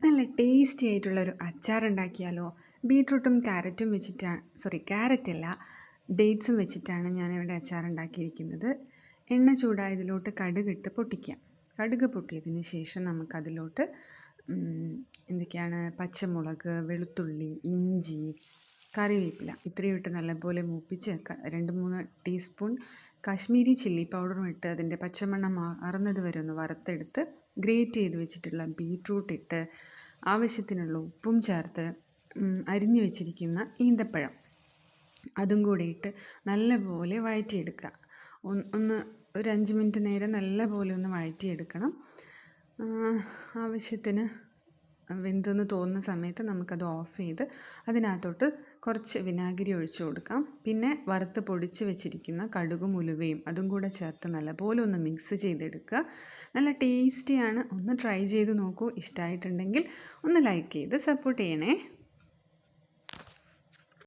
നല്ല ടേസ്റ്റി ആയിട്ടുള്ളൊരു അച്ചാറുണ്ടാക്കിയാലോ? ബീട്രൂട്ടും ക്യാരറ്റും ക്യാരറ്റല്ല, ഡേറ്റ്സും വെച്ചിട്ടാണ് ഞാനിവിടെ അച്ചാറുണ്ടാക്കിയിരിക്കുന്നത്. എണ്ണ ചൂടായതിലോട്ട് കടുകിട്ട് പൊട്ടിക്കാം. കടുക് പൊട്ടിയതിന് ശേഷം നമുക്കതിലോട്ട് എന്തൊക്കെയാണ്, പച്ചമുളക്, വെളുത്തുള്ളി, ഇഞ്ചി, കറിവേപ്പില ഇത്രയും ഇട്ട് നല്ലപോലെ മൂപ്പിച്ച് 2-3 ടീസ്പൂൺ കാശ്മീരി ചില്ലി പൗഡറും ഇട്ട് അതിൻ്റെ പച്ചമണം മാറുന്നത് വരെ ഒന്ന് വറുത്തെടുത്ത് ഗ്രേറ്റ് ചെയ്ത് വെച്ചിട്ടുള്ള ബീട്രൂട്ട് ഇട്ട് ആവശ്യത്തിനുള്ള ഉപ്പും ചേർത്ത് അരിഞ്ഞു വെച്ചിരിക്കുന്ന ഈന്തപ്പഴം അതും കൂടി ഇട്ട് നല്ലപോലെ വഴറ്റിയെടുക്കുക. ഒരു 5 മിനിറ്റ് നേരം നല്ലപോലെ ഒന്ന് വഴറ്റിയെടുക്കണം. ആവശ്യത്തിന് വെന്തെന്ന് തോന്നുന്ന സമയത്ത് നമുക്കത് ഓഫ് ചെയ്ത് അതിനകത്തോട്ട് കുറച്ച് വിനാഗിരി ഒഴിച്ചു കൊടുക്കാം. പിന്നെ വറുത്ത് പൊടിച്ച് വെച്ചിരിക്കുന്ന കടുകും ഉലുവയും അതും കൂടെ ചേർത്ത് നല്ലപോലെ ഒന്ന് മിക്സ് ചെയ്തെടുക്കുക. നല്ല ടേസ്റ്റിയാണ്. ഒന്ന് ട്രൈ ചെയ്ത് നോക്കൂ. ഇഷ്ടമായിട്ടുണ്ടെങ്കിൽ ഒന്ന് ലൈക്ക് ചെയ്ത് സപ്പോർട്ട് ചെയ്യണേ.